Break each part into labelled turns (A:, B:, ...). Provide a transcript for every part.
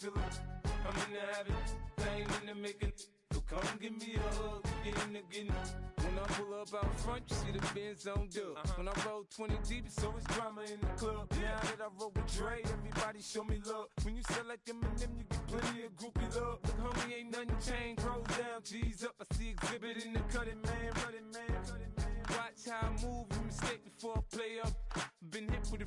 A: feeling. I'm in the habit, I ain't in the making. So come give me a hug, get in the getting. When I pull up out front, you see the Benz on dub. When I roll 20 deep, it's always drama in the club. Now that I roll with Dre, everybody show me love. When you sell like Eminem, you get plenty of groupie love. Look, homie, ain't nothing changed. Rolls down, G's up. I see exhibit in the cutting, man. Running, man. Watch how I move, you mistake before I play up. Been hit with a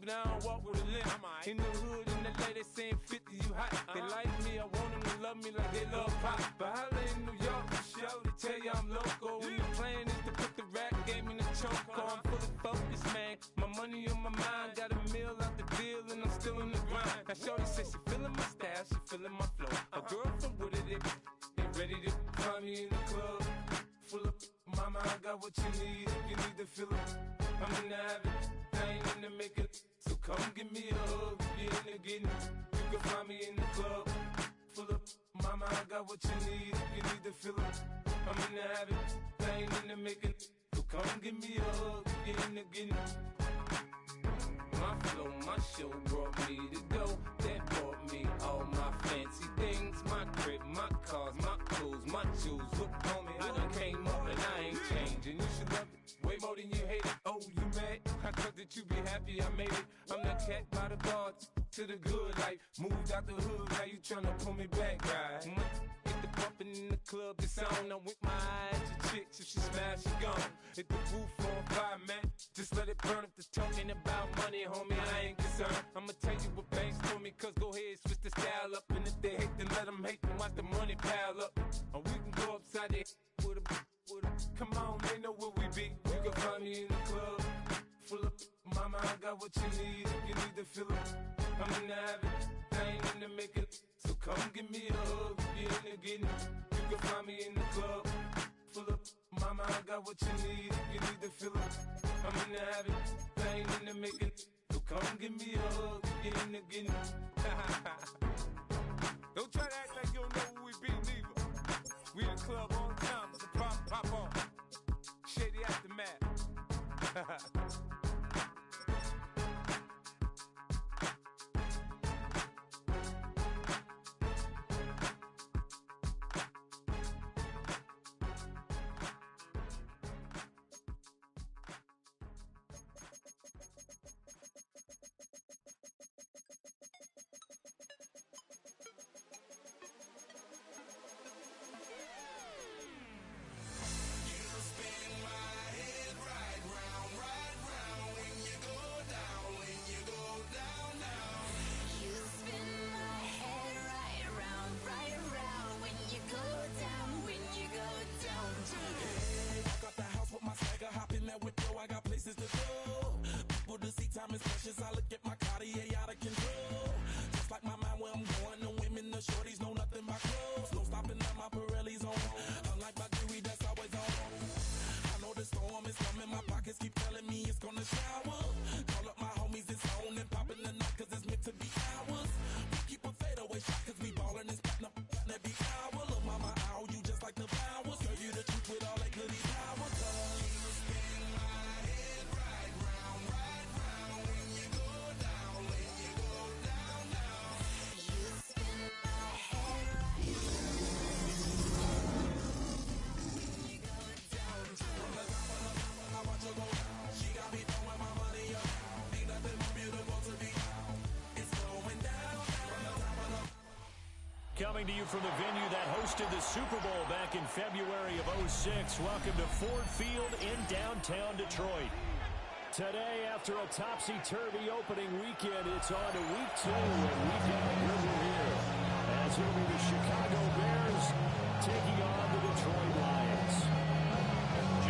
A: but I don't walk with a limp. In the hood, in the lady saying 50, you hot. They like me, I want them to love me like they love pop. But holla in New York, for show, they tell you I'm local. When the plan is to put the rap game in the choke. I'm fully focused, man. My money on my mind, got a meal out the deal, and I'm still in the grind. Now shorty says she feeling my style, she feeling my flow. A girl from Wooded, they ready to find me in the club. Full of mama, I got what you need if you need to feel it. I'm in the habit, I ain't in the making. So come give me a hug, get in the getting. You can find me in the club. Full of mama, I got what you need if you need to feel it. I'm in the habit, I ain't in the making. So come give me a hug, get in the getting. My flow, my show brought me to go. That brought me all my fancy things. My crib, my cars, my clothes, my shoes. Look, homie, I done came up and I ain't changing. You should love it way more than you hate it. Oh, you mad? I thought that you be happy I made it. I'm the cat by the bar to the good life. Moved out the hood, now you tryna pull me back, right? Get the bumpin' in the club, the sound. I'm with my eyes to chicks. If she smash, she gone. Hit the roof on fire, man. Just let it burn. If the talking about money, homie, I ain't concerned. I'ma tell you what banks told me, cause go ahead, switch the style up. And if they hate, then let them hate, then watch the money pile up. Or we can go upside there with a come on, they know where we be. You can find me in the club. Full of mama, I got what you need if you need to feel it. I'm in the habit, I ain't in the making. So come give me a hug, get in the getting. You can find me in the club. Full of mama, I got what you need if you need to feel it. I'm in the habit, I ain't in the making. So come give me a hug, get in the getting. Don't try to act like you don't know who we be, neither. We in the club on time, so pop on. Shady Aftermath.
B: Time is precious, I look at my Cartier out of control. Just like my mind where I'm going, the women, the shorties know nothing but clothes. No stopping at my Pirelli's on. Unlike my jewelry that's always on. I know the storm is coming, my pockets keep telling me it's gonna shower. Call up my homies, it's on and popping the night cause it's meant to be ours. We keep a fadeaway shot cause we ballin' and spittin' up every hour. Look mama, ow, you just like the flowers. Girl, you the truth with all that goody power. You spin my head right round, right round. When you go down, when you go down, down. You spin my head right round. When you go down, from the top of the mountain, I watch her go down. She got me throwing my money up. Ain't nothing more beautiful to me. It's going down, from the top of the.
C: Coming to you from the venue that hosted the Super Bowl back in February of '06. Welcome to Ford Field in downtown Detroit. Today, after a topsy-turvy opening weekend, it's on to week 2, and we've got a river here. As it'll be the Chicago Bears taking on the Detroit Lions.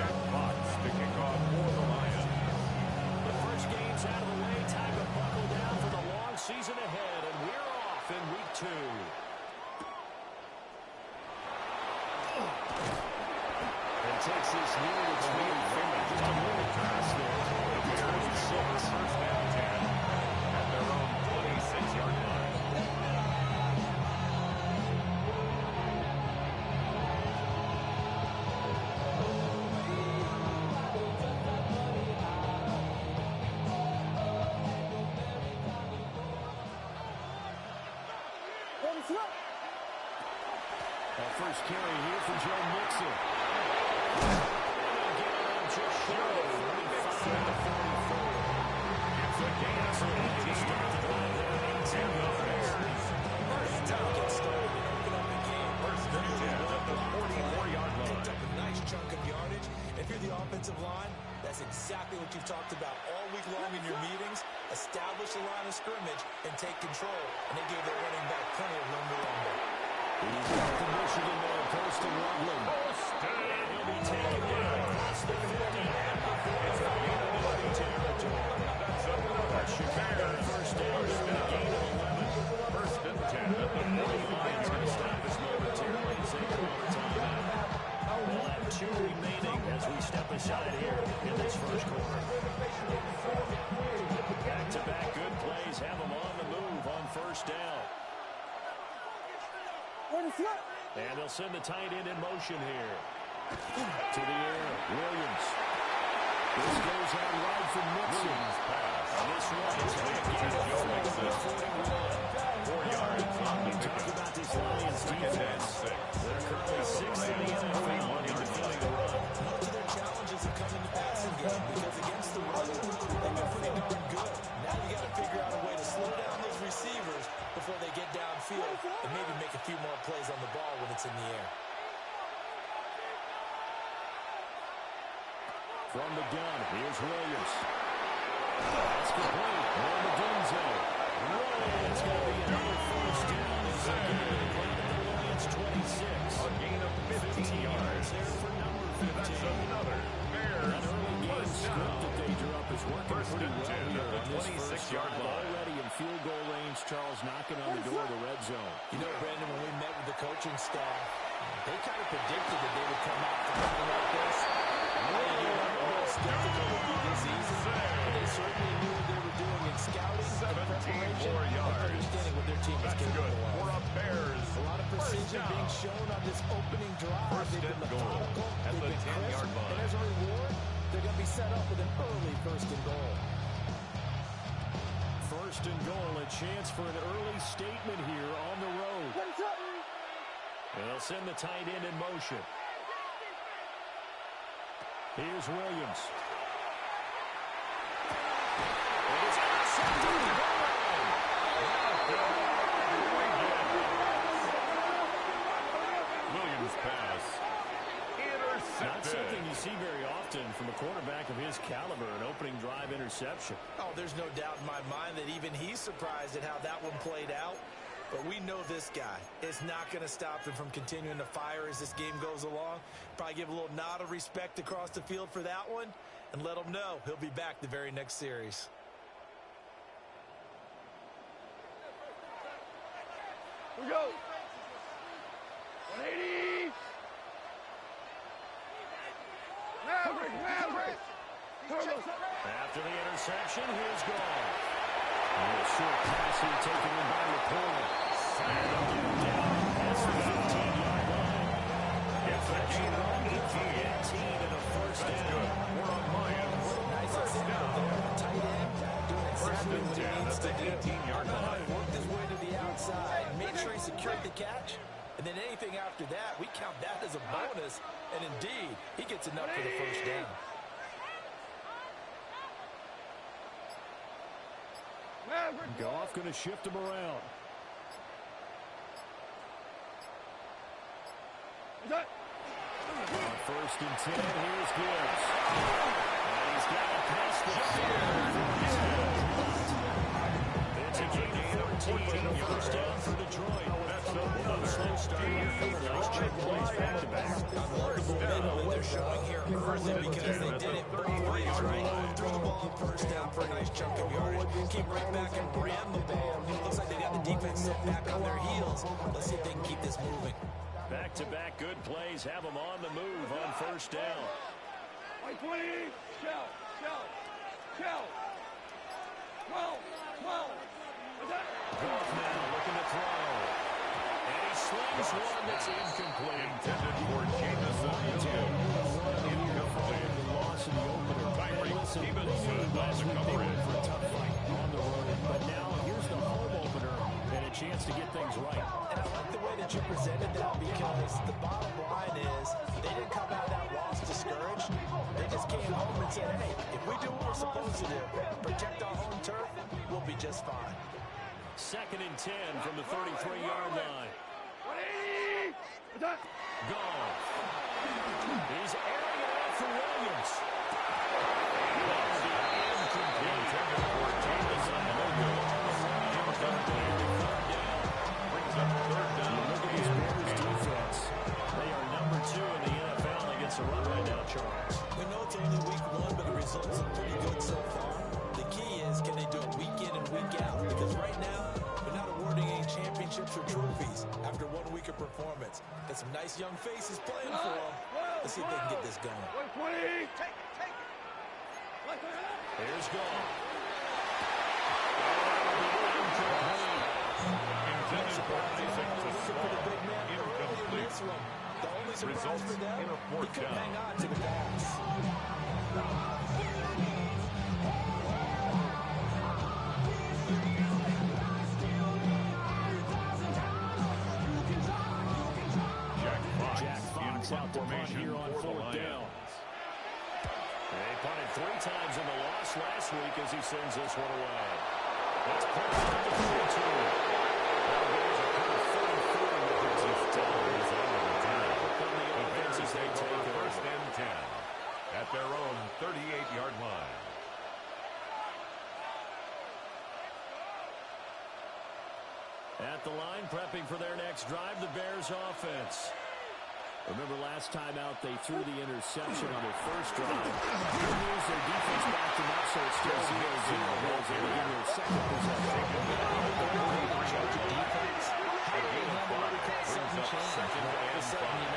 D: Jack Potts to kick off for the Lions.
C: The first game's out of the way. Time to buckle down for the long season ahead, and we're off in week 2.
D: And takes this near its main finish. Just a little pass there. The Bears with silver first down 10 at their own 26-yard line.
C: First carry here for Joe Mixon. Just short of 45 to 44.
D: It's a gain of 18. And the Bears.
B: First down gets started and open up the game.
D: First and 10 at the 44-yard line.
B: Picked up a nice chunk of yardage. If you're the offensive line, that's exactly what you've talked about all week long in your meetings. Establish a line of scrimmage and take control. And they gave their running back plenty of room to run with.
C: He's got the Michigan man, Poston Rugland. And he'll be taken down across the 50 and the 45 territory.
D: That's another Bears.
C: First down, a gain of 11.
D: First and 10 at the 45.
C: He's going to stop us momentarily and say good time. We'll have 2 remaining as we step aside here in this first quarter. Back-to-back good plays have them on the move on first down. And they'll send the tight end in motion here. To the air, Williams. This goes out right from Mixon. This one is going to get Joe Mixon.
D: 4 yards on the
C: Talk about this Lions defense. They're currently 6th in the NFL in defending the run.
B: Much of their challenges have come in the passing game because against the run, they've been pretty darn good. Now you got to figure out a way to slow down those receivers before they get downfield and maybe make a few more plays on the ball when it's in the air.
C: From the gun, here's Williams. That's complete. On the gun zone. It's going to be another first down. It's going to be the Lions 26.
D: A gain of 15 yards.
C: There for number 15.
D: That's another Bears.
C: That early game
D: First
C: script
D: down.
C: that they drew up is working
D: First
C: pretty
D: and
C: well
D: 10
C: here
D: at the
C: on this
D: 26-yard
C: first drive.
D: line.
C: Already in field goal range, Charles knocking on the door of the red zone.
B: You know, Brandon, when we met with the coaching staff, they kind of predicted that they would come out to play like this. I think you're a little skeptical it would be this easy, but they certainly knew what they were doing in scouting and preparation,
D: 74
B: and
D: yards.
B: understanding what their team was
D: That's
B: capable
D: good
B: of.
D: for a Bears.
B: A lot of precision
D: First
B: being
D: down.
B: shown on this opening drive.
D: First
B: They've been
D: and goal
B: methodical,
D: at
B: they've
D: the
B: been
D: 10-yard
B: crisp,
D: line.
B: and as a reward, they're going to be set up with an early first and goal.
C: First and goal, a chance for an early statement here on the road. And they'll send the tight end in motion. Here's Williams. And it's intercepted at the goal line.
D: Williams pass. Intercepted.
C: Not something you see very often from a quarterback of his caliber, an opening drive interception.
B: Oh, there's no doubt in my mind that even he's surprised at how that one played out. But we know this guy is not going to stop him from continuing to fire as this game goes along. Probably give a little nod of respect across the field for that one and let him know he'll be back the very next series.
E: Here we go. 180. Maverick.
C: After the interception, here's Gall. A short pass here taken in by Laporta. And they'll get him down past the 15-yard line.
D: It's a gain of 18.
C: 18 and a first
D: That's
C: down.
D: good for a Lions.
B: Nice
D: First
B: example
D: down.
B: there. A tight end doing
D: First
B: exactly
D: and
B: what he
D: 10
B: needs
D: at
B: to
D: the
B: do.
D: 18-yard line.
B: Worked his way to the outside, made sure he secured the catch, and then anything after that, we count that as a bonus. And indeed, he gets enough for the first down.
C: Goff going to shift him around. On first and 10, here's Gibbs. And he's got it past the 50. It's a gain of 14 and a first down for Detroit.
D: That's another
C: Slow start here for the nice check plays back-to-back.
B: They're showing here early because they did it both ways, right? Threw the ball on first down for a nice chunk of yardage. Came right back and ran the ball. Looks like they got the defense set back on their heels. Let's see if they can keep this moving.
C: Back-to-back good plays have them on the move on first down.
E: 20. Shell. 12.
C: Goff now looking to throw. And he slings one that's incomplete.
D: Intended for Jamison. Incomplete.
C: Loss in the opener.
D: Tyreek Stevenson on the coverage.
C: For a tough fight on the road. But now here's the home opener and a chance to get things right.
F: And I like the way that you presented that, because the bottom line is they didn't come out of that loss discouraged. They just came home and said, hey, if we do what we're supposed to do, protect our home turf, we'll be just fine.
C: 2nd and 10 from the 33-yard line. Gone. He's airing it out for Williams.
D: Brings up 3rd down.
C: Look at these Bears defense. They are number 2 in the NFL against the run right now, Charles.
F: We know it's only week 1, but the results are pretty good so far. The key is, can they do it week in and week out? Because right now, they're not awarding any championships or trophies after 1 week of performance. Got some nice young faces playing for them. Let's see if they can get this going.
E: Take it.
C: Here's Gone.
D: Intended for Isaac to Small. Incomplete.
F: The only surprise
D: Results
F: for them,
D: in a 4th
F: he couldn't
D: down.
F: hang on to the pass.
C: Jack Fox out to punt here on 4th down. They punted 3 times in the loss last week as he sends this one away. Let's punt it to the 42. Now there's a kind of 44 with his down. From the offenses they take it
D: 1st and 10 at their own 38-yard line.
C: At the line, prepping for their next drive, the Bears offense. Remember last time out, they threw the interception on their first drive. Good news, their defense backed them up, so it's still 0-0 as they begin their second possession.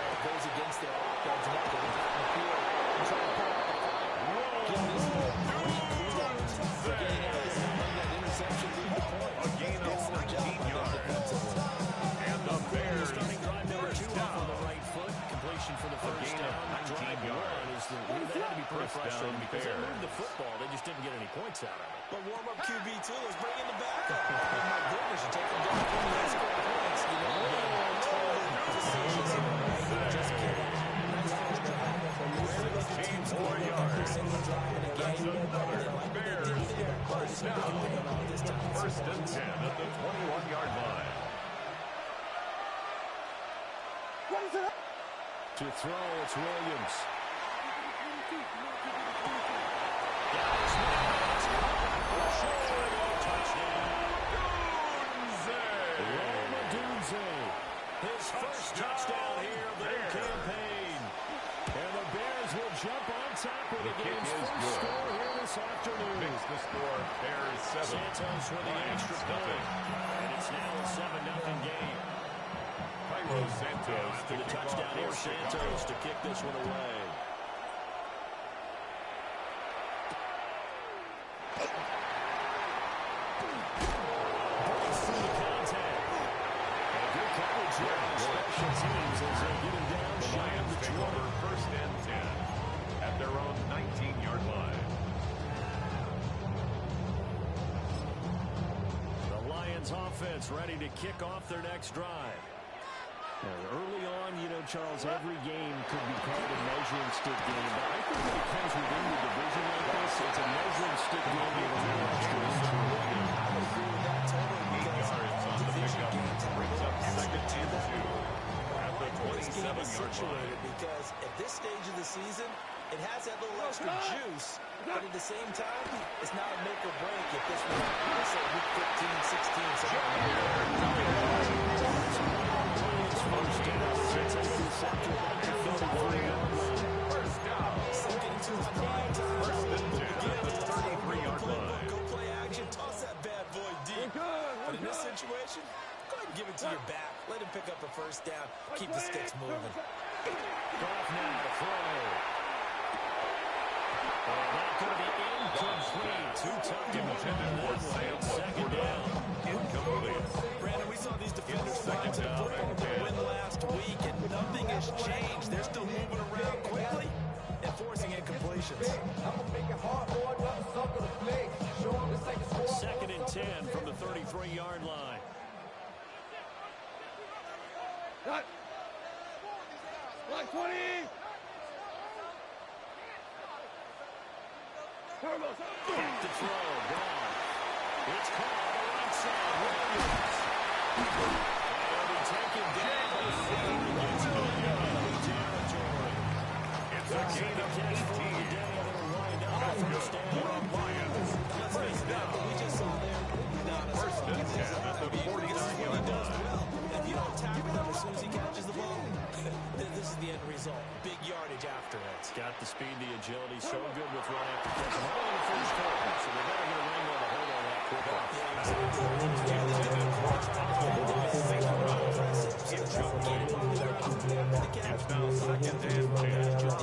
F: It goes against their offense, and they get out in the field and try to pull out the fight. Give this great kudos for getting out this and letting that interception lead the point.
D: A gain of 14 yards. And the Bears
C: Starting drive number 2 off on the right foot. Completion for the first down. Drive 1 is they had to be pretty frustrating because they moved the football. They just didn't get any points out of it.
F: But warm-up QB2 is bringing the backup. I mean, my goodness, you take them down from the score points. You know, totally facetious here, right? Just kidding. Nice first drive.
D: gain 4 yards. That's another Bears first down. 1st and 10 at the 21-yard line.
C: To throw, it's Williams. His first touchdown here of the new campaign. And the Bears will jump on top of the game's first score here this afternoon.
D: Makes the score Bears 7.
C: Santos with the extra point. And it's now a 7-0 game.
D: Cairo Santos
C: To the touchdown here, Santos to kick this one away. Breaks through the contact. And good coverage here on special teams as they get him down
D: The
C: shy of
D: Lions
C: the
D: take
C: 20.
D: over 1st and 10 at their own 19-yard line.
C: The Lions offense ready to kick off their next drive. Early on, you know, Charles, every game could be called a measuring stick game, but I think when it comes within the division like this, it's a measuring stick game with a little extra intrigue.
F: I would agree with that totally,
D: 8
F: because
D: yards on the
F: division
D: pickup.
F: games have
D: Brings up
F: extra
D: 2nd and 2 at the
F: this game is
D: 27-yard line.
F: situated because at this stage of the season, it has that little extra juice, but at the same time, it's not a make or break if this was, let's say, week 15, 16, something like that.
C: First down, sits up in the center, back to 33-yard line.
D: First down.
F: Second and 2 on prime time.
D: 1st and 10 at the 33-yard line.
F: Go play action, toss that bad boy deep. But in this situation, go ahead and give it to your back. Let him pick up a first down. Keep the sticks moving.
C: Goff now to throw. And that's going to be incomplete. Too tough to
D: Intended for Sam, but
C: 2nd down.
D: incomplete.
F: Brandon, we saw these defenders
D: Second
F: rise to the
D: down
F: football
D: and
F: to
D: 10.
F: win last week, and nothing has changed. They're still moving around quickly and forcing incompletions.
C: 2nd and 10 from the 33-yard line.
E: Cut. Line 20. Turbo.
C: Back to throw. Gone. It's caught on the right side. Williams. And he taken down before he gets into enemy territory.
D: It's a gain of 18. All good for Lions. First down.
F: We just saw there.
D: First and 10 at the 49-yard line.
F: If you don't tackle him as soon as he catches the ball, this is the end result. Big yardage after it.
C: Got the speed, the agility, so good with run after catch. All in the first quarter, so they better get a ring on the hold on that quick off.
D: It's now second and 10.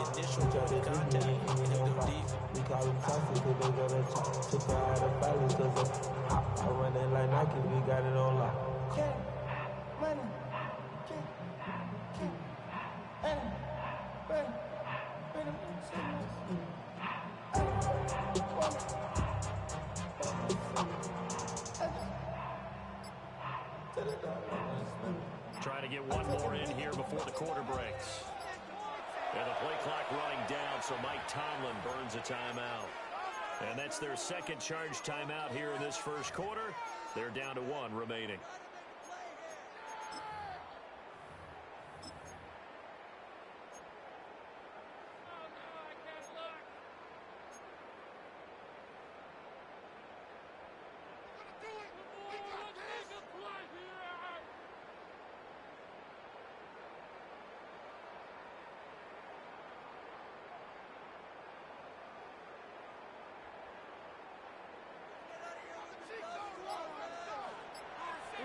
F: Initial contact, and he'll go deep.
G: We call them toxic cause they got a took her out of balance cause I run it like Nike, we got it on lock.
C: Trying to get one more in here before the quarter breaks. And the play clock running down, so Mike Tomlin burns a timeout. And that's their second charge timeout here in this first quarter. They're down to one remaining.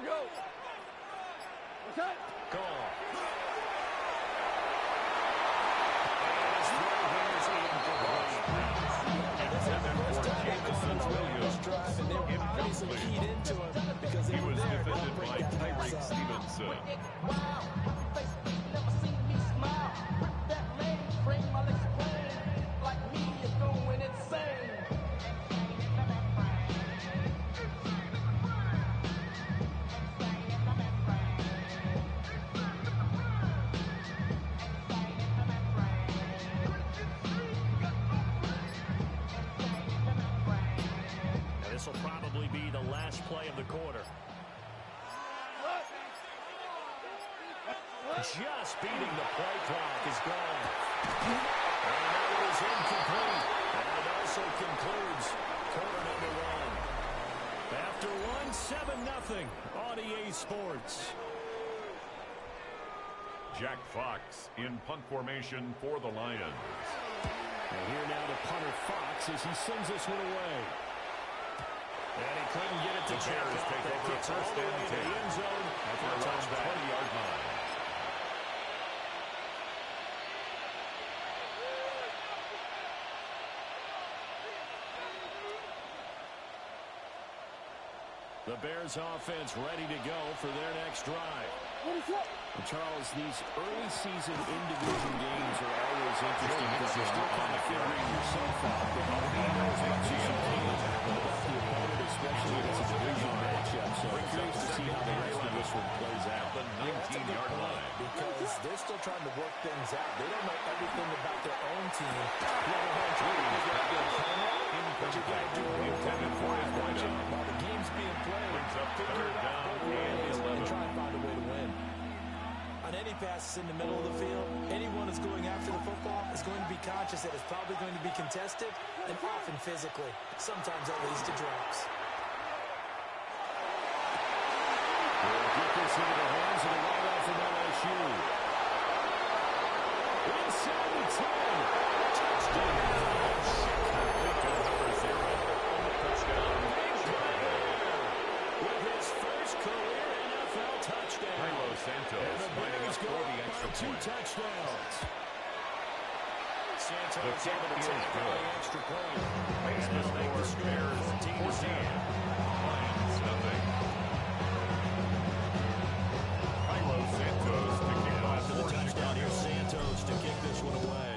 E: Go. Cut.
C: Gone.
D: He was defended by Tyreek Stevenson.
C: This will probably be the last play of the quarter. Just beating the play clock is gone. And that is incomplete. And it also concludes quarter number one. After one, 7-0 on EA Sports.
D: Jack Fox in punt formation for the Lions.
C: And here now to punter Fox as he sends this one away. And he couldn't get it to
D: Bears take over first and 10
C: the end zone
D: at their own 20-yard line.
C: The Bears offense ready to go for their next drive. And Charles, these early season in-division games are always interesting because you're still kind of figuring yourself out. But you don't know as much as you can about the opponent, especially if it's a division matchup. So I'm curious to see how the rest of this one plays out.
D: The 19-yard line.
F: Because they're still trying to work things out. They don't know everything about their own team. What you got to do
D: Intended for his window.
F: while the game's being played.
D: Brings up third down and 11.
F: Try and find a way to win. On any passes in the middle of the field, anyone that's going after the football is going to be conscious that it's probably going to be contested and often physically. Sometimes that leads to drops.
C: We'll get this into the hands of the wideout from LSU. Inside the 10. Touchdown. With his first career NFL touchdown.
D: Santos lining up for the extra point.
C: 2 touchdowns. Santos
D: The kick
C: able to
D: is
C: take
D: good.
C: the extra point.
D: Baseman
C: Make the
D: scores
C: score
D: Bears 14. Lions nothing. Kylo Santos to kick off
C: To the
D: for
C: touchdown here,
D: Chicago.
C: Santos to kick this one away.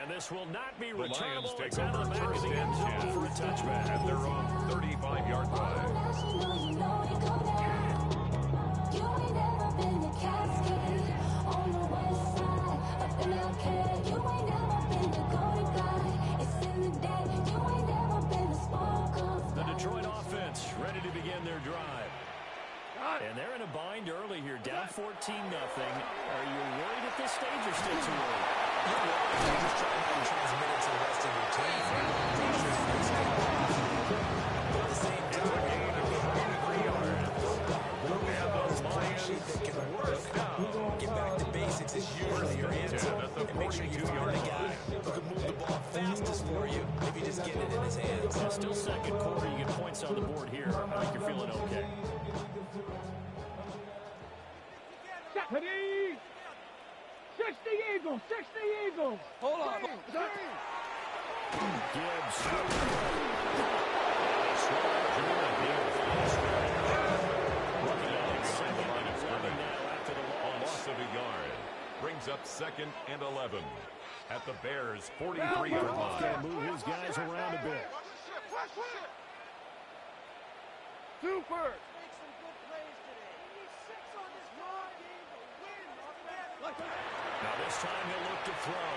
C: And this will not be
D: The Lions
C: returnable.
D: take
C: It's out of
D: over
C: the back of
D: first
C: the
D: and
C: end zone
D: 10
C: for a touchback.
D: at their own 35-yard line.
C: offense ready to begin their drive. And they're in a bind early here, down 14-0. Are you worried at this stage or still too early?
F: You're worried. You're just trying to transmit it to the rest of your team. Make sure you can stay positive. But at the same time, you're behind 3 yards. And those Lions that can work. Get back to basics is usually your answer. And make sure you find a guy who can move the ball fastest for you if you just get it in his hands.
C: Still second quarter. You get points on the board here. I think you're feeling okay.
E: Ready? 60 Eagles, 60 Eagles. Hold on.
C: Gibbs.
D: A loss of a yard. Brings up 2nd and 11 at the Bears' 43-yard line.
C: Got to move his guys around a bit.
E: Super.
C: Now this time he'll look to throw.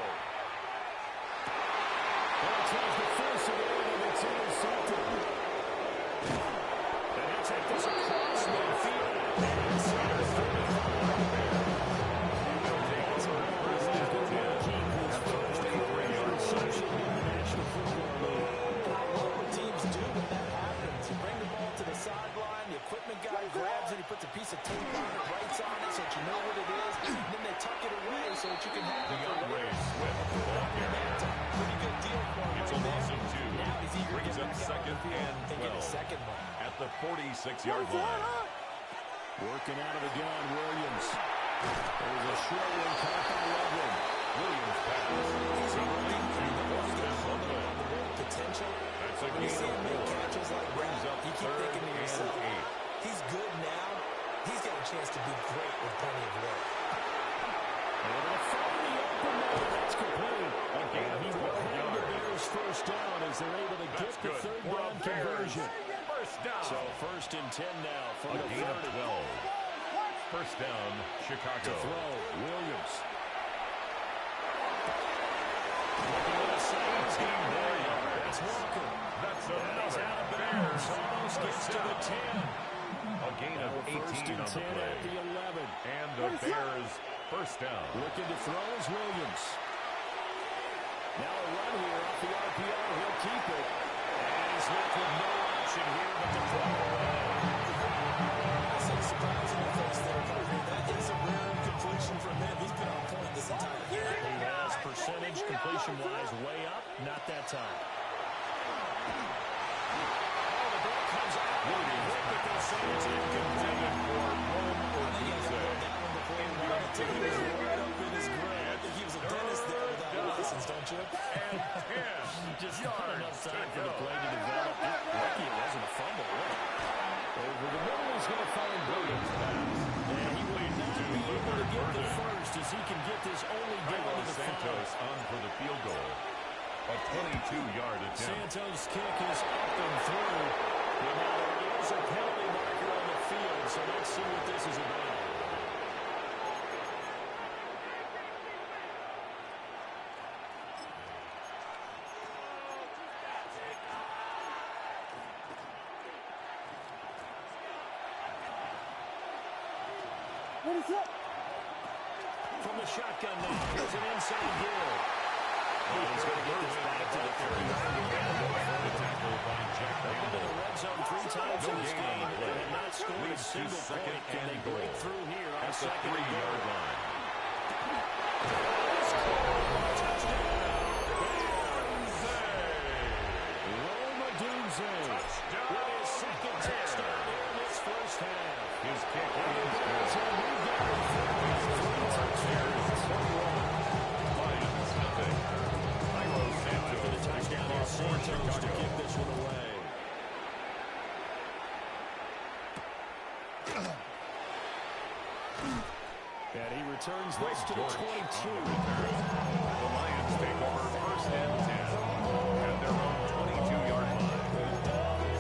C: Well, it takes the first of it, and it's intercepted. And he'll take this across midfield. And center 35. He'll take this on first and 10 at the 43-yard reception in the National Football League.
F: What teams do when that happens? You bring the ball to the sideline, the equipment guy grabs it, he puts a piece of tape on it, writes on it so that you know what it is, and then they tuck it away so that you can have it for
D: DeAndre Swift.
F: pretty good deal for him.
D: It's a loss of 2.
F: Now he's eager to
D: Brings
F: get
D: up
F: back
D: 2nd and
F: and get a
D: 12
F: second one.
D: at the 46-yard line.
C: Working out of the gun, Williams. There's a short one caught by Loveland.
D: Williams pass.
F: He's running, on the potential.
D: That's a
F: When you
D: gain
F: see
D: of
F: him make
D: 4.
F: catches like
D: Brings
F: that,
D: up
F: you keep
D: 3rd
F: thinking to
D: and
F: yourself,
D: 8.
F: he's good now. He's got a chance to be great with plenty of work.
C: And a finally open there. That's complete.
D: A gain of 12 yards.
C: Bears first down as they're able to get the third down conversion.
D: First down.
C: So 1st and 10 now from
D: A
C: the
D: gain of
C: 30.
D: 12. First down, Chicago.
C: To throw, Williams.
D: 18 more yards.
C: That's Walker.
D: That's
C: And he's
D: another.
C: out of bounds. Almost gets to the 10.
D: A gain of 18
C: First and
D: on the
C: 10
D: play.
C: at the 11.
D: And the Bears first down.
C: Looking to throw is Williams. Now a run here off the RPO. He'll keep it. And he's left with no option here but to throw away.
F: That's a surprising face there, Parker. That is a rare completion from him. He's been on point this entire year.
C: He has percentage completion-wise way up. Not that time. Oh, the ball comes out.
D: Williams
C: But they say it's
D: intended for home or
F: He was right up in his grave. I think he was a dentist there without a license, don't you?
D: and 10
C: just not enough
D: yards
C: time
D: to
C: for the
D: go.
C: play to develop. Lucky it wasn't a fumble. Over the middle, he's going to find Williams. And he will not be able to get the first as he can get this only down to the
D: Santos
C: 5.
D: on for the field goal. A 22-yard attempt.
C: Santos' kick is up and through. And now there is a penalty marker on the field, so let's see what this is about.
E: What is up?
C: From the shotgun now, here's an inside gill. He's going to get this back to the 30.
D: Tackle by Jack
C: They've been to the red zone 3 times in this game and have not scored a
D: Leads to
C: single
D: second
C: point. Can
D: and
C: they break
D: goal
C: through here on
D: at the
C: second and
D: 3-yard
C: goal?
D: line.
C: Roma Dunze with his second touchdown in this first half.
D: His kick is good. Lions nothing. Jairo Santos
C: For the touchdown here,
D: for
C: Santos to
D: Chicago.
C: give this one away. And he returns this to the
D: George
C: 22.
D: on the return. The Lions take over first and 10 at their own 22-yard line.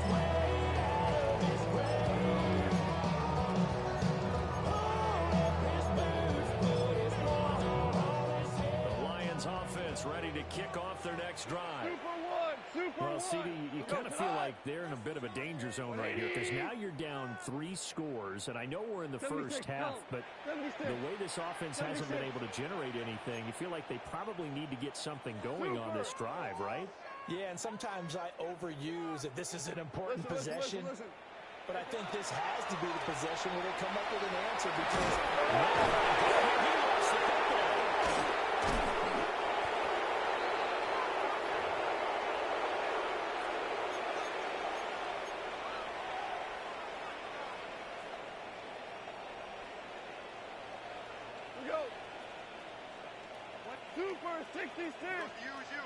C: The Lions offense ready to kick off their next drive.
E: Super one, super
C: Well, CD, you kind of feel like they're in a bit of a danger zone right here because now you're down 3 scores, and I know we're in the first half, but the way this offense hasn't been able to generate anything, you feel like they probably need to get something going on this drive, right?
F: Yeah, and sometimes I overuse that this is an important possession. But I think this has to be the possession where they come up with an answer because he lost the football.
E: We go. 2 for 66.
H: Use you.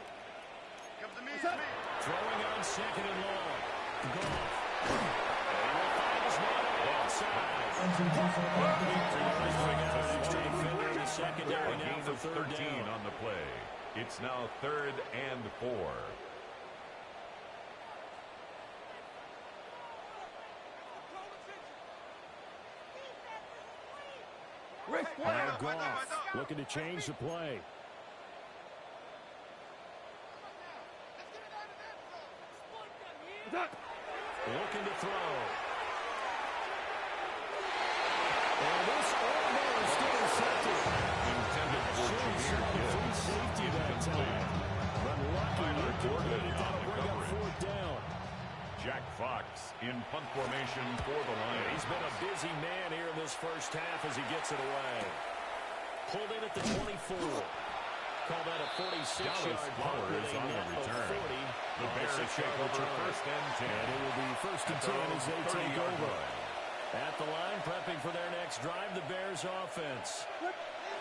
H: Comes to me.
C: Throwing on second and long. Goff.
D: Secondary now for 13 on the play. It's now 3rd and 4.
C: Now Goff looking to change the play. Looking to throw. And this almost intercepted.
D: Intended for
C: Free safety that time. But lucky, that'll bring up 4th down.
D: Jack Fox in punt formation for the Lions.
C: He's been a busy man here in this first half as he gets it away. Pulled in at the 24. Call that a 46-yard punt with a net of 40.
D: The Bears take over 1st and 10.
C: And it will be 1st and 10 as they take over. At the line, prepping for their next drive, the Bears offense.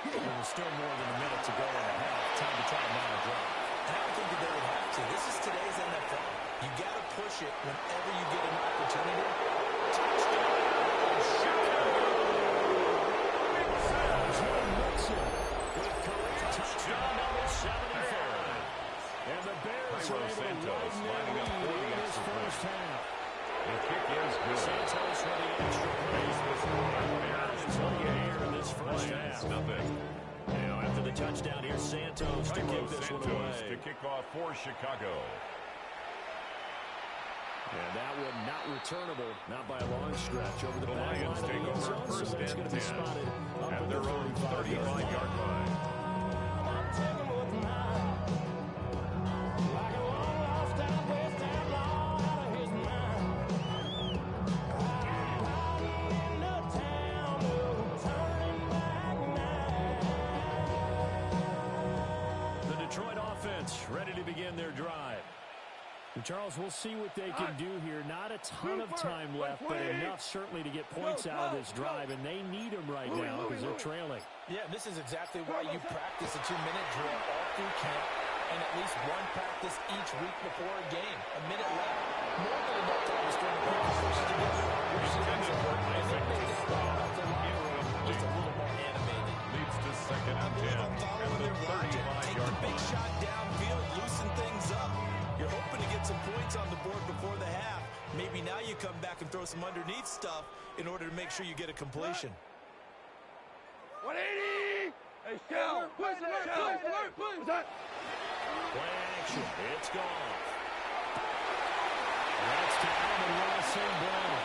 C: There's still more than a minute to go in the half. Time to try to mount a drive.
F: I don't think that they would have to. This is today's NFL. You got to push it whenever you get an opportunity. Touchdown!
C: Touchdown number 75. And the Bears are able to widen their lead in this first half.
D: The kick is good.
C: Santos with the extra point.
D: Bears 28
C: in this first half.
D: Nothing.
C: Now after the touchdown, here's Santos to kick this one away.
D: To kick off for Chicago.
C: And that one not returnable, not by a long stretch. Over the back
D: Lions
C: line
D: take
C: of the
D: over
C: end zone,
D: 1st
C: so it's
D: and
C: going to be
D: 10
C: spotted up
D: at
C: in
D: their
C: the
D: own
C: 35-yard line. The Detroit offense ready to begin their drive. And Charles, we'll see what they can do here. Not a ton of time left, but enough certainly to get points out of this drive, and they need them right now because they're trailing.
F: Yeah, this is exactly why you practice a 2-minute drill all through camp and at least one practice each week before a game. A minute left. More than enough time to string the pieces together. Just a little more animated.
D: Leads to 2nd and 10. And the 35-yard
F: Take the big shot downfield, loosen things up. You're hoping to get some points on the board before the half. Maybe now you come back and throw some underneath stuff in order to make sure you get a completion.
E: 180! Hey, Shell! Push!
C: Play action. It's gone. That's to Alvin Ross and Brown.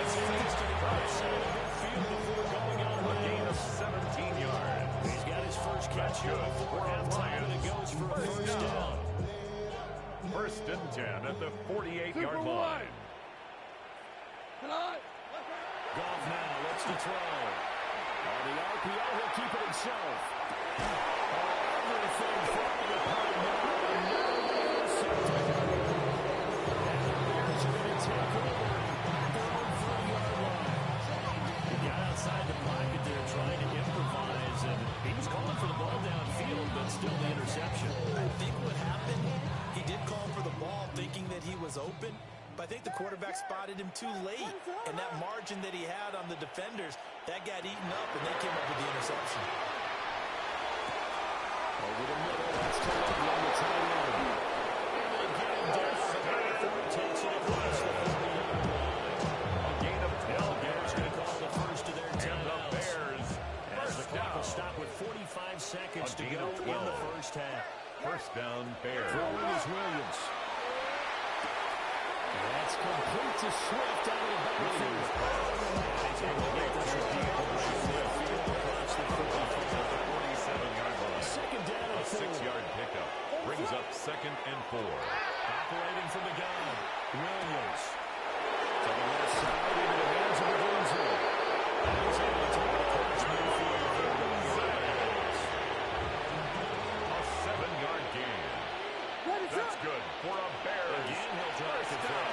C: It's fixed to the right side of midfield before going on a gain of 17 yards. He's got his first catch here before halftime, and it goes for a 1st down.
D: 1st and 10 at the 48-yard line.
C: Goff now looks to throw. On the RPO, he'll keep it himself. Everything falling apart now. Another interception. And the Bears are going to take over at their own 30-yard line. He got outside the pocket there trying to improvise, and he was calling for the ball downfield, but still the interception.
F: I think what happened, he did call for the ball thinking that he was open, but I think the quarterback spotted him too late, and that margin that he had on the defenders, that got eaten up, and they came up with the interception.
C: Over the middle, that's to Lovely on the tight end. And they get him down before he takes it across the 40-yard line.
D: A gain of 12
C: Bears going to call the first of their timeouts.
D: Bears
C: As the clock will stop with 45 seconds to go in the first half.
D: 1st down, Bears.
C: Throwing is Williams. That's complete to Swift out of the backfield. He's able to get this one deep over midfield across the
D: 47-yard line.
C: Second down and 4.
D: 6-yard pickup brings up 2nd and 4.
C: Operating from the gun, Williams. To the left side, into the hands of the Bruiser. And he's able to take it across midfield.
D: A 7-yard gain. That's good for a Bears.
C: Again, he'll drive to throw.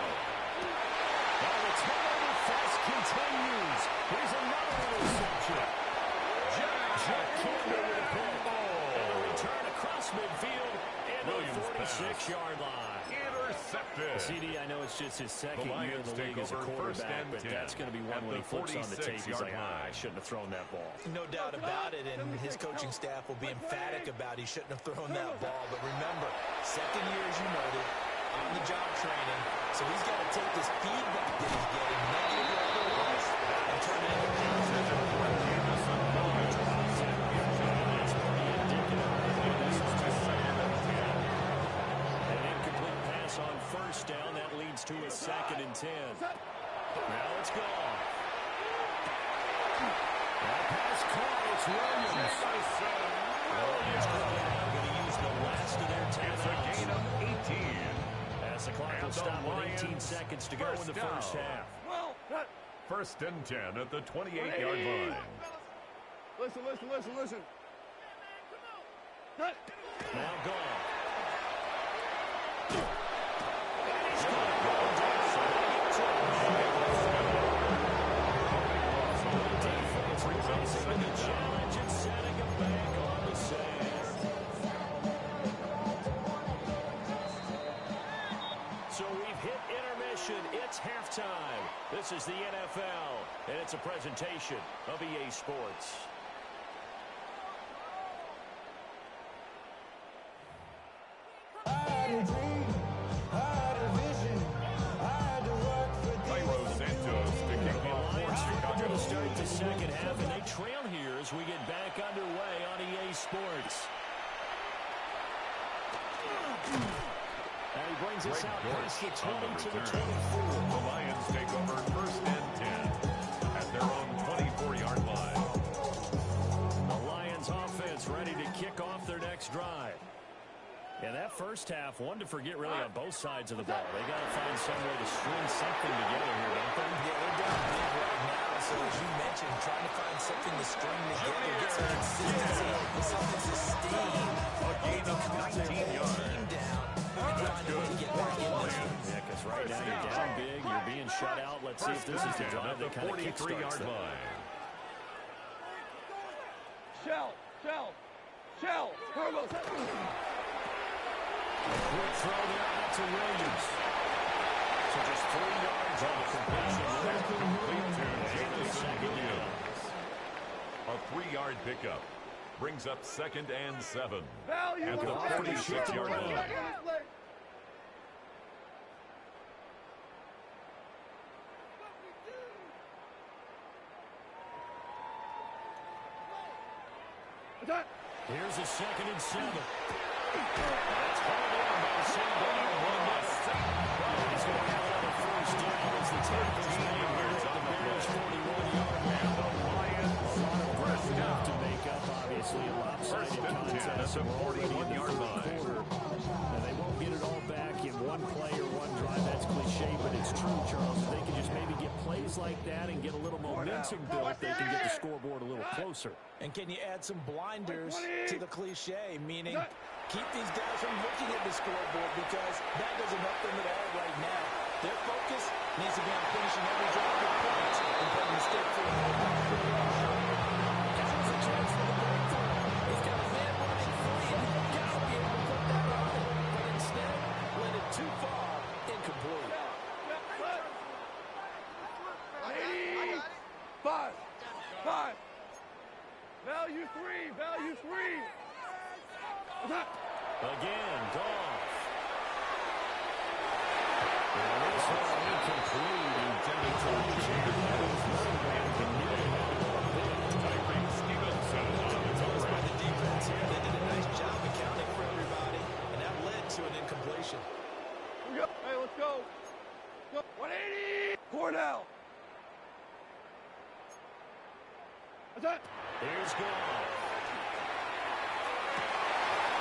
C: Now the turnover fest continues. Here's another interception. Jack Campbell with a pick. And a return across midfield and the 46-yard line.
D: Intercepted.
C: CD, I know it's just his second year in the league as a quarterback, but that's going to be one when he flips on the tape. He's like, I shouldn't have thrown that ball.
F: No doubt about it, and his coaching staff will be emphatic about he shouldn't have thrown that ball. But remember, second year, as you noted, on-the-job training, so he's got to take this feedback that he's getting, negative or otherwise, and turn it into
C: on first down, that leads to a 2nd and 10. Now it's gone. That pass caught. It's Williams. Williams going to use the last of their timeouts.
D: It's a gain of 18.
C: As the clock will stop with 18 seconds to go in the first half.
D: 1st and 10 at the 28-yard line.
E: Listen.
C: Now gone. So we've hit intermission. It's halftime. This is the NFL, and it's a presentation of EA Sports. To start the second half, and they trail here as we get back underway on EA Sports. And he brings us out past the 20 to the 24.
D: The Lions take over 1st and 10 at their own 24-yard line.
C: The Lions offense ready to kick off their next drive. And that first half, one to forget really on both sides of the ball. They got to find some way to string something together here, don't they?
F: Yeah, they're down big right now. So as you mentioned, trying to find something to string together, get some consistency, something sustained.
D: A gain of 19 yards. That's good.
C: Yeah, because right now you're down big, you're being shut out. Let's see if this is the drive that kind of kickstarts them.
E: Shell.
C: A quick throw there out to Williams. So just 3 yards on the completion.
D: A 3-yard pickup brings up 2nd and 7 at the 46-yard line.
C: Here's a 2nd and 7. That's hauled in by Sandoval. He's going to have another first down as the tackle's made here at the Bears' 41-yard line. A lot of first down to make up, obviously, a lopsided contest.
D: At the 41-yard line.
C: And they won't get it all back in one play or one drive. That's cliche, but it's true, Charles. If they can just maybe get plays like that and get a little momentum built, they can get the scoreboard a little closer.
F: And can you add some blinders to the cliche, meaning keep these guys from looking at the scoreboard because that doesn't help them at all right now. Their focus needs to be on finishing every drive with points and putting mistake-free. There's a chance for the breakthrough. He's got a man running free, and he'll got to be able to put that on it. But instead, went it too far, incomplete.
E: 5. Value 3.
C: Again, Goff. And this one incomplete. Intended to return.
F: By the defense here, they did a nice job accounting for everybody, and that led to an incompletion.
E: Hey, let's go. 180. Cornell. What's that?
C: Here's Goff.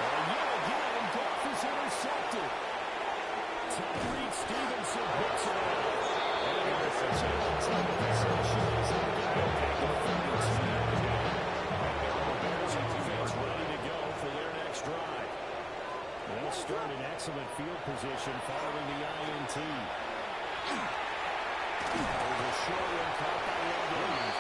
C: And yet again, Goff is intercepted. Tyreek Stevenson hits it out. And interception on top of possession is going to take a 42-yard gain. The Bears defense ready to go for their next drive. They'll start in excellent field position following the INT. Over short and caught by Williams.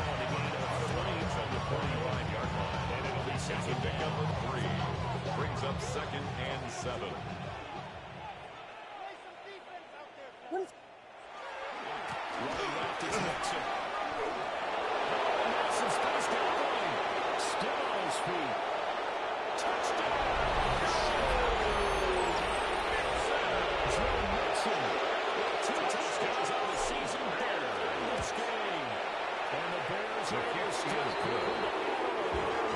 C: On the gain of 20 from the 45-yard line. And it'll be second down.
I: 3. Brings up 2nd and 7.
C: Running left is Nixon. Massive space down line. Still on his feet. Touchdown. Joe Mixon with 2 touchdowns on the season there in this game. And the Bears are still good.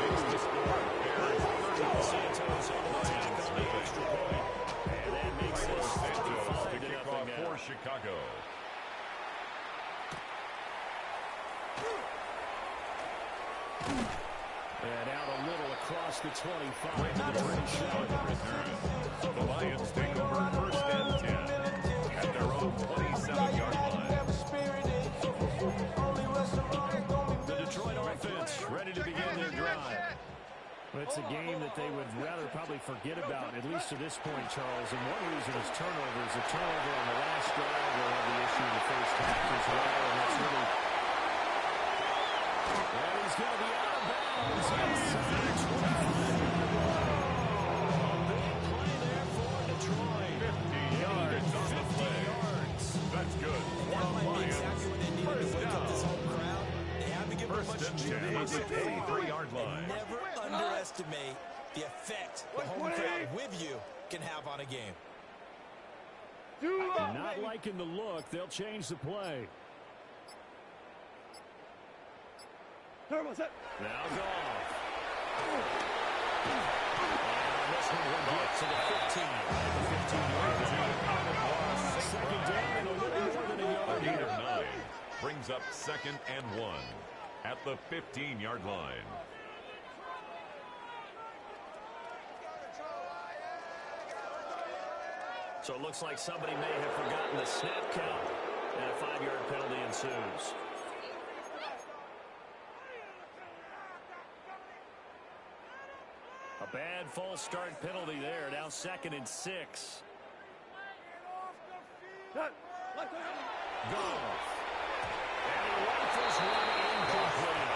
C: Makes the score. Bears 30. Santos on the attack on the extra point. And that makes it 55 to nothing now.
I: For Chicago.
C: And out a little across the 25 to the Trey Shot.
I: The Lions take over 1st and 10 at their own 27-yard line.
C: The Detroit offense ready to begin their drive. Well, it's a game that they would rather probably forget about, at least to this point, Charles. And one reason is turnovers. A turnover on the last drive will have the issue in the first half as well. And that's really... And he's going to be out of bounds inside 25. Big play there for Detroit.
I: 50 yards on the play. That's good.
F: That might be exactly what they needed to wake up this whole crowd. They haven't given them much juice.
I: 83-yard line.
F: Never underestimate the effect the home crowd with you can have on a game.
C: Not liking the look. They'll change the play. Now Goff. And this one will get to the 15. At the 15-yard line. Second down and a little more than a yard here.
I: 9 brings up 2nd and 1 at the 15-yard line.
C: So it looks like somebody may have forgotten the snap count, and a 5-yard penalty ensues. A bad false start penalty there. Now 2nd and 6. Goff. And he rifles one incomplete.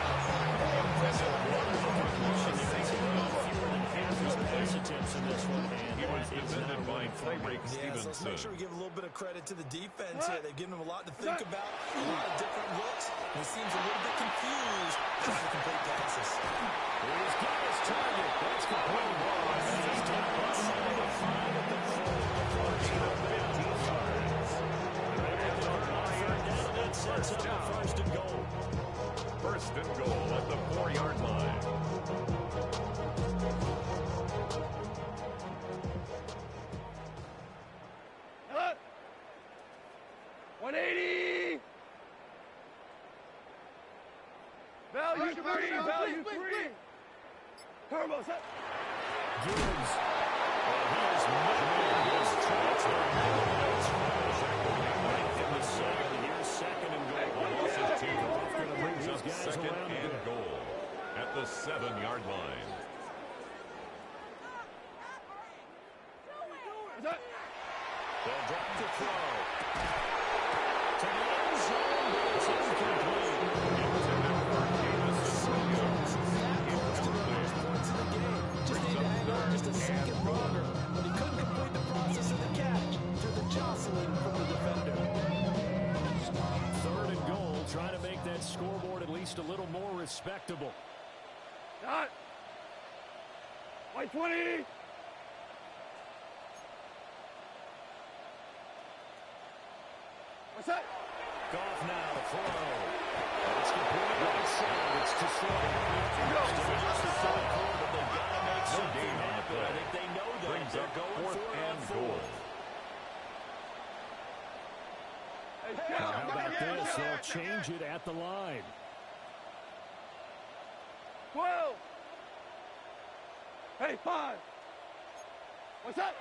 C: Fewer than half his pass attempts in this one.
I: He was defended by Tyreek
F: Yeah, so let's make sure we give a little bit of credit to the defense here. They've given him a lot to think about, a lot of different looks, and he seems a little bit confused trying to complete passes.
C: He's got his target. That's complete. He's down inside the 5 at the 4. That sets up the 1st and goal.
I: 1st and goal at the 4-yard line.
E: Hello. 180. Value free. Value free. Turbo set.
C: Gibbs. Well, he has made his tracks there. Right in the center. Here's 2nd and goal.
I: Losses 2. Brings up
C: These guys
I: 2nd
C: around a
I: and
C: bit.
I: goal at the 7-yard line.
C: They'll drop the throw. To the end zone, but it's incomplete.
F: Just need to hang on just a second longer, but he couldn't complete the process of the catch through the jostling from the defender.
C: 3rd and goal, trying to make that scoreboard at least a little more respectable.
E: Dot. White 20. What's that?
C: Goff now to throw. It's complete right side. It's to slow. Still just the 3rd quarter, but they've got to make make
I: No
C: something
I: gain on the
C: happen.
I: play.
C: I think they know that.
I: Brings
C: They're
I: up
C: going
I: fourth
C: for it on
I: and goal.
C: fourth.
E: Hey,
C: How about this? They'll change it at the line.
E: 12. Hey, 5. What's up?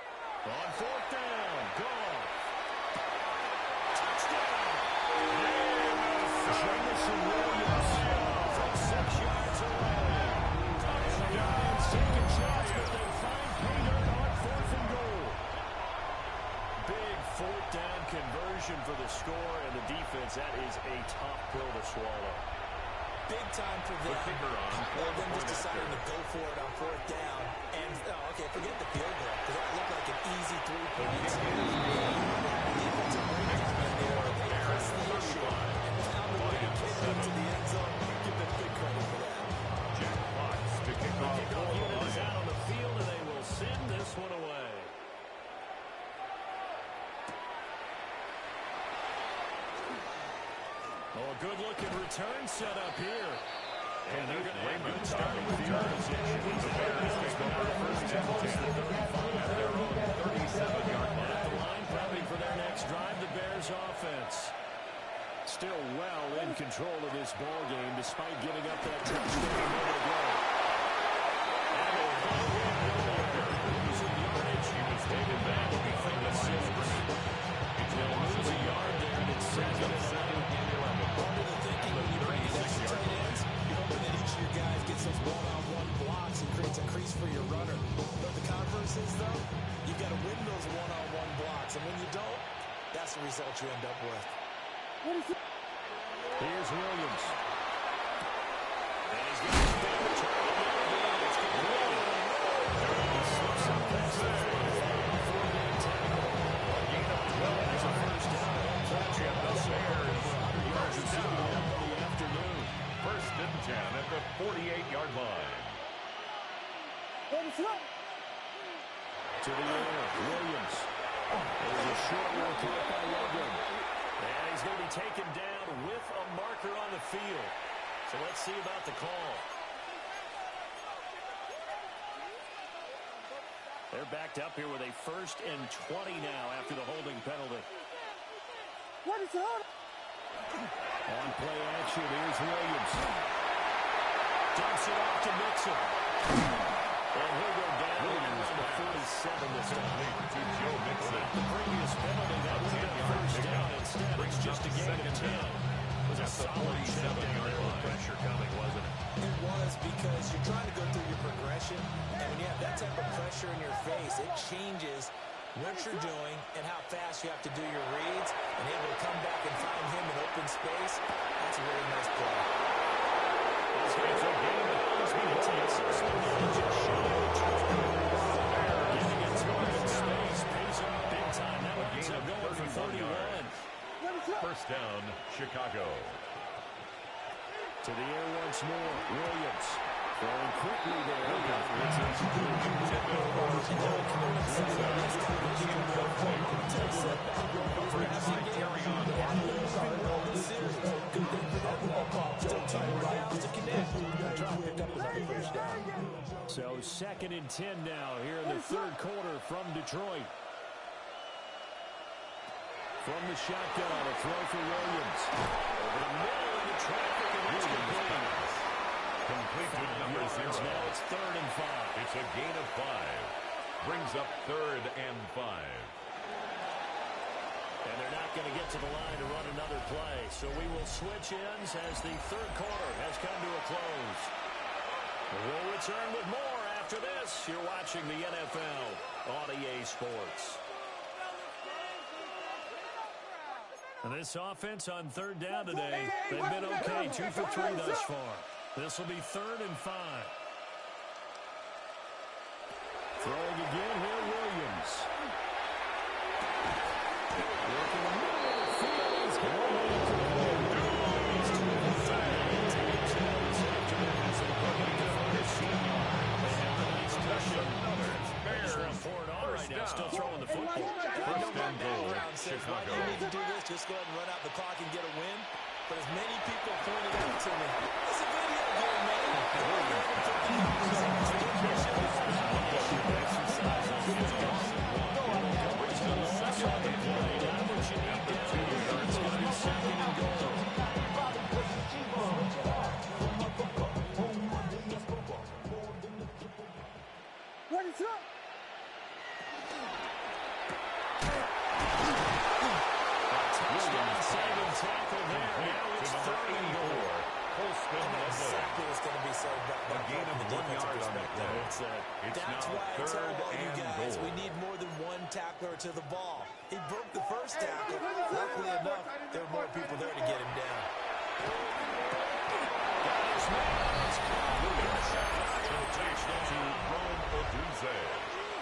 C: On fourth down, Goff. Touchdown! Jamison Williams from 6 yards away. And the Lions taking shots, but they find pay dirt on fourth and goal. Big fourth down conversion for the score, and the defense, that is a tough pill to swallow.
F: Big time for them. Them just deciding to go for it on fourth down. And, okay, forget the field goal, because that looked like an easy 3 points. Defensive breakdown in there. They pressed the issue and found a way to kick into the end zone. Give them big credit for that.
I: Jack Fox to kick off for the
C: Unit is out
I: Lions.
C: on the field, and they will send this one away. Oh, a good-looking return set up here. And they're going to have good starting field position.
I: The Bears take over first and 10 at their own 37-yard line.
C: At the line, probably for their next drive, the Bears offense. Still well in control of this ball game, despite giving up that touchdown a minute ago. And a losing yardage.
I: He was taken back behind the line of scrimmage.
C: They'll lose a yard there, and it's second and 7.
F: Part of the thinking when you bring in extra tight ends, you're hoping that each of your guys gets those one-on-one blocks and creates a crease for your runner. But the converse is, though, you've got to win those one-on-one blocks. And when you don't, that's the result you end up with.
C: Here's Williams. And he's going to spin the target. It's complete. He slips up past the 45 before being tackled.
I: Gain of 12
C: That's a first down.
I: And the Bears first down.
C: In the afternoon.
I: First and 10 at the 48-yard line.
C: To the air, Williams. There's a short one caught by Logan. And he's going to be taken down with a marker on the field. So let's see about the call. They're backed up here with a first and 20 now after the holding penalty.
E: What is it on?
C: On play action, here's Williams. Dumps it off to Mixon. And he'll go down around the 47 this time.
I: To Joe Mixon.
C: The previous penalty, that would have been a first down. Instead, it's just a gain of 10. It was a solid check down there with pressure coming, wasn't it?
F: It was, because you're trying to go through your progression, and when you have that type of pressure in your face, it changes what you're doing and how fast you have to do your reads, and able to come back and find him in open space. That's a really nice play.
C: It's a gain of 6 just shy of 2. Giving it to him in space, pays him big time. That one ends up going for 41.
I: First down, Chicago.
C: To the air once more, Williams. Throwing quickly there. So second and 10 now here in the third quarter from Detroit. From the shotgun, a throw for Williams. Over the middle into traffic, and it's complete.
I: Complete with number 0.
C: Now it's third and 5.
I: It's a gain of 5. Brings up third and 5.
C: And they're not going to get to the line to run another play. So we will switch ends as the third quarter has come to a close. We'll return with more after this. You're watching the NFL on EA Sports. And this offense on third down today, they've been okay. 2 for 3 thus far. This will be third and 5. Throwing again here, Williams. Working the middle of the field. He's got still throwing the football.
I: First and goal,
F: Why
I: Chicago.
F: do you need to do this? Just go ahead and run out the clock and get a win. but as many people pointed out to me, it's a video game, man.
E: What is up?
F: Exactly what's going to be said about
I: A gain of 1 yard on the play. It's
F: That's
I: now
F: why I tell
I: third
F: all you
I: and
F: guys,
I: goal.
F: we need more than one tackler to the ball. He broke the first tackle. Luckily enough, there were more people there to get him down.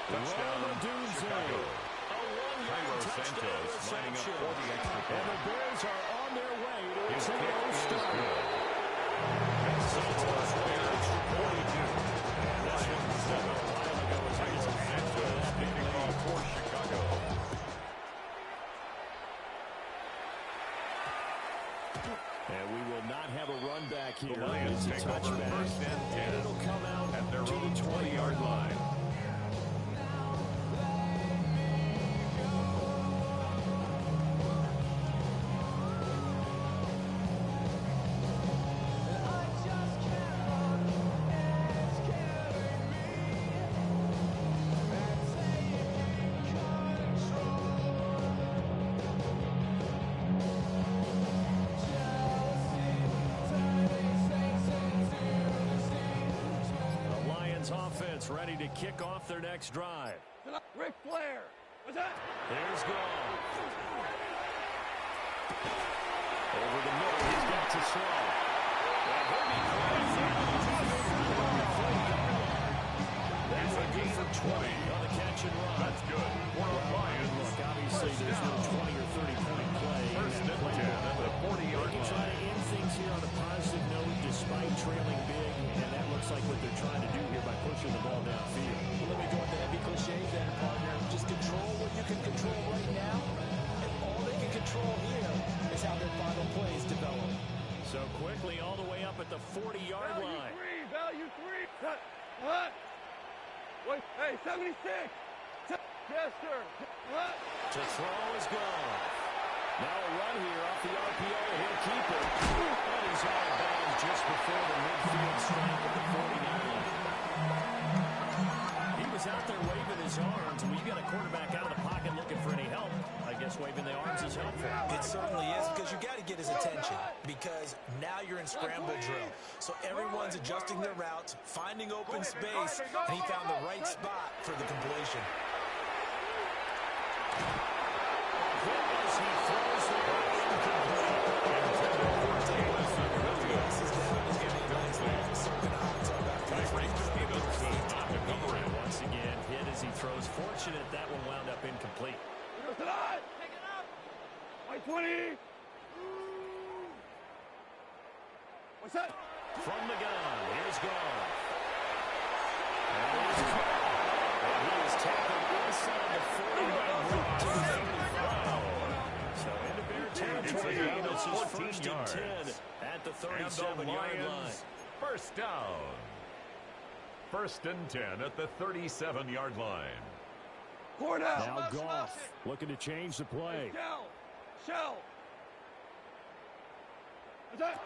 I: Touchdown, Chicago. Cairo Santos lining up for the extra point.
C: And the Bears are on their way to
I: His
C: a
I: kick
C: 2-0
I: is
C: start.
I: good. Santos Bears 42. Lions 7. Cairo Santos kicking off for Chicago.
C: And we will not have a run back here.
I: The Lions
C: It's a
I: take over
C: touchback.
I: first and 10
C: And it'll come out
I: at their
C: to
I: own
C: the
I: 20-yard line.
C: Offense ready to kick off their next drive.
E: Ric Flair. What's that?
C: There's Goff. Over the middle, he's got to throw.
I: It's a gain of 20
C: on the catch and run.
I: That's good for the Lions.
C: Look, obviously there's no 20 or 30-point play.
I: First and 10 at the 40-yard
C: They can try to
I: line.
C: end things here on a positive note despite trailing big, and that looks like what they're trying to do here by pushing the ball downfield.
F: Well, let me go with the heavy cliche then, partner. Just control what you can control right now, and all they can control here is how their final plays develop.
C: So quickly all the way up at the 40-yard line.
E: Value three. What? Wait, hey, 76. Yes, sir. What?
C: To throw is gone. Now a run here off the RPO. He'll keep it. And he's out of bounds just before the midfield stripe at the 49 line. He was out there waving his arms. When you got a quarterback out of the pocket looking for any help, I guess waving the arms is helpful.
F: It certainly is, because you got to get his attention, because now you're in scramble drill. So everyone's adjusting their routes, finding open space, and he found the right spot for the completion.
C: As he throws the ball once again, hit as he throws. Fortunate that one wound up incomplete.
E: Pick it up. White 20. What's that?
C: From the gun, here's Goff. And here's Carr. And he is tackled inside the 40. So into Bear territory. This is 1st and 10 at the 37-yard line.
I: First down. 1st and 10 at the 37-yard line.
E: Cornell.
C: Now Goff looking to change the play.
E: Shell. What's that?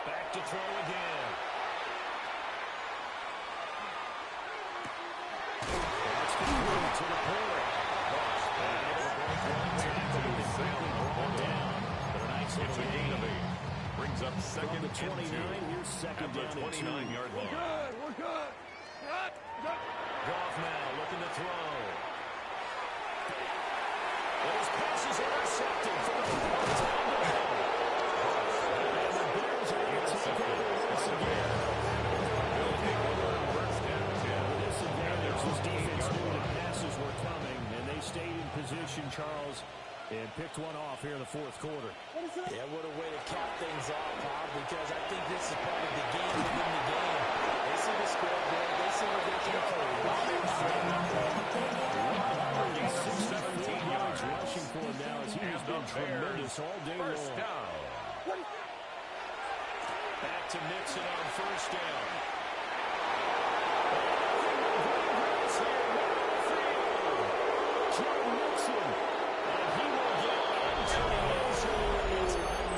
C: Back to throw again. That's complete to the portal.
I: It's a gain of 8. Brings up second
C: From the 29,
I: and 2
C: here's second
I: at the
C: down and
I: 29-yard line.
E: We're good.
C: Goff now looking to throw. Those passes are intercepted from the touchdown. And the Bears are able to take over once again.
I: They'll take over first and 10.
C: This advantage, this defense knew the passes were coming, and they stayed in position, Charles, and picked one off here in the 4th quarter.
F: Yeah, what a way to cap things off, Bob, because I think this is part of the game within the game. They see the scoreboard, they see what they can play.
C: 17 yards rushing for him now as he has been tremendous all day long.
I: First down.
C: Back to Nixon on first down. Joe Nixon. And he will get into the end zone.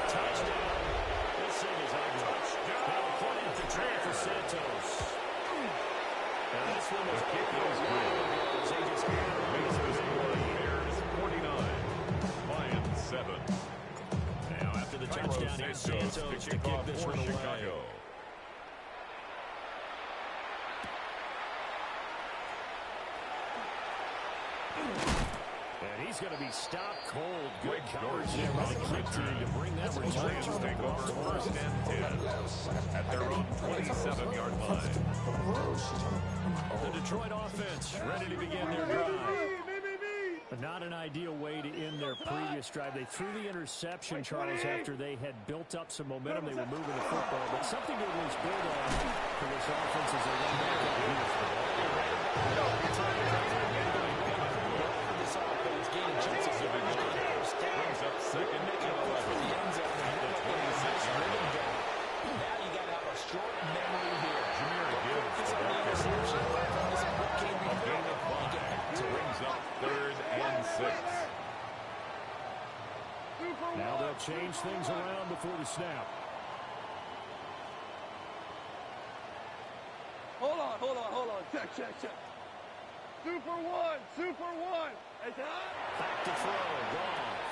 C: Touchdown. This thing is ugly. Now a point at the try for Santos. And this one was kicked as well. They just makes this one Bears 49. Lions 7. Now after the touchdown, here's Santos to kick this one away. And he's going to be stopped cold. Good coverage there by the kick team to bring that return. Lions take over first and 10 at their own 27-yard line. The Detroit offense ready to begin their drive. But not an ideal way to end their previous drive. They threw the interception, Charles, after they had built up some momentum. They were moving the football. But something to at least build on for this offense as they run back out here. Brings up second for the end zone at the 26-yard line.
F: Now you got to have a short memory here.
C: Jameer Gibbs
F: on the interception. What can we do?
C: Brings up third and 6. Now they'll change things around before the snap.
E: Hold on. Check. Super one.
C: Back to throw. Goff.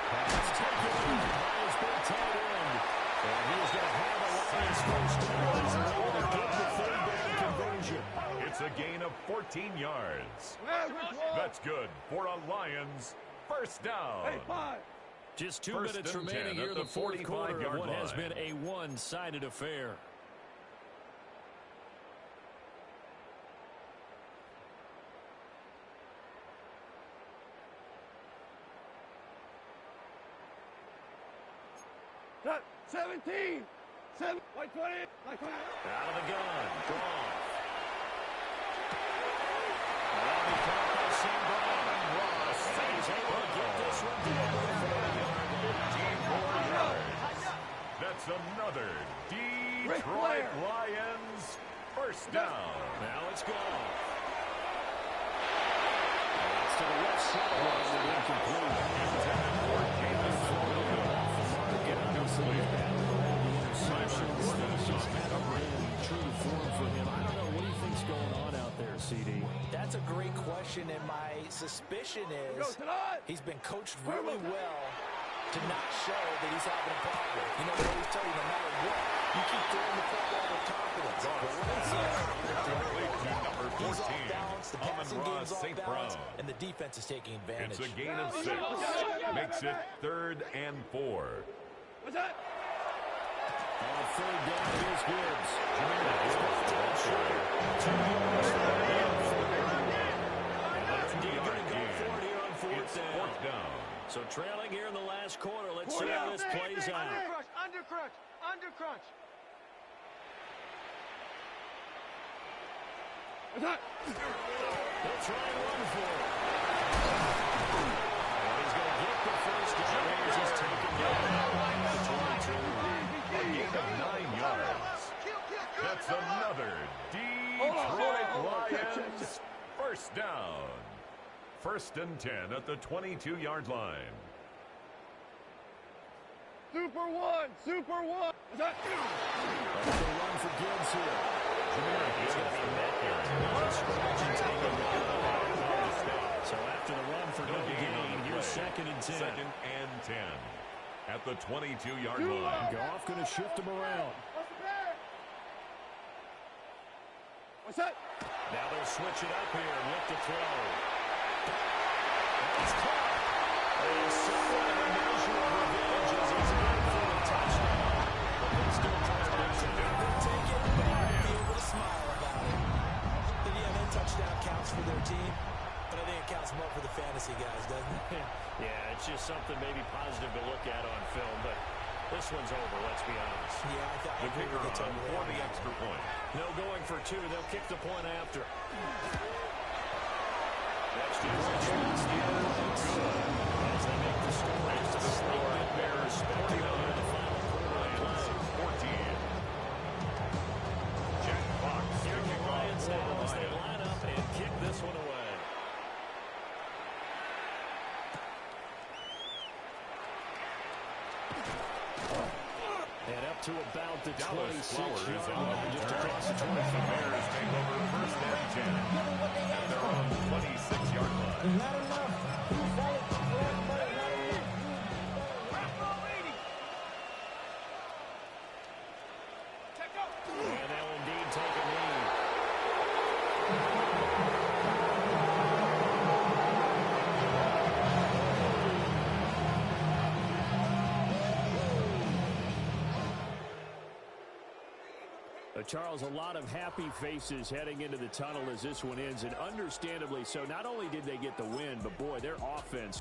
C: Pass taken by his big tight end. And he's going to have a Lions first down. He's able to get the third down conversion. It's a gain of 14 yards. That's good for a Lions first down. Just 2 minutes remaining here in the fourth quarter of what has been a one-sided affair.
E: Cut. 17. 7. 120.
C: Out of the gun. Goff. That's another Detroit Lions first down. Now it's Goff. That's to the left side. True to form for him. I don't know what he thinks going on out there, CD.
F: That's a great question, and my suspicion is he's been coached really well to not show that he's having a problem. You know, they always tell you no matter what, you keep throwing the football with confidence. But when it's he's off balance, the passing game's off balance, and the defense is taking advantage.
C: It's a gain of 6. Makes it 3rd and 4.
E: What's that?
C: On third down, here's Gibbs. Fourth down. So trailing here in the last quarter. Let's see how this plays out.
E: Undercrunch. What's that?
C: They'll try and run for it. And he's going to get the first down. He's taken down. A gain of 9 yards. That's another Detroit Lions first down. 1st and 10 at the 22-yard line.
E: Super one. What's that?
C: That's the run for Gibbs here. He's going to be met here. So after the run for no gain, here's 2nd and 10. 2nd and 10 at the 22-yard line. Goff going to shift him around.
E: What's that?
C: Now they'll switch it up here and look to throw. It's caught. And somewhat of a measure of revenge as he's in for the touchdown. But they still try to take it back.
F: Be able to smile about it. And yeah, that touchdown counts for their team, but I think it counts more for the fantasy guys, doesn't it?
C: Yeah, it's just something maybe positive to look at on film, but this one's over, let's be honest.
F: Yeah, I thought
C: the kicker on the extra point. No going for 2. They'll kick the point after. Next is good. As they make the score, it's the Bears 49 in the final quarter. to about the
I: Dallas
C: 26-yard
I: Flowers
C: line, just across the
I: the
C: 25.
I: Bears take over first and 10 at their own 26-yard line.
C: And they'll indeed take a knee. Charles, a lot of happy faces heading into the tunnel as this one ends, and understandably so. Not only did they get the win, but boy, their offense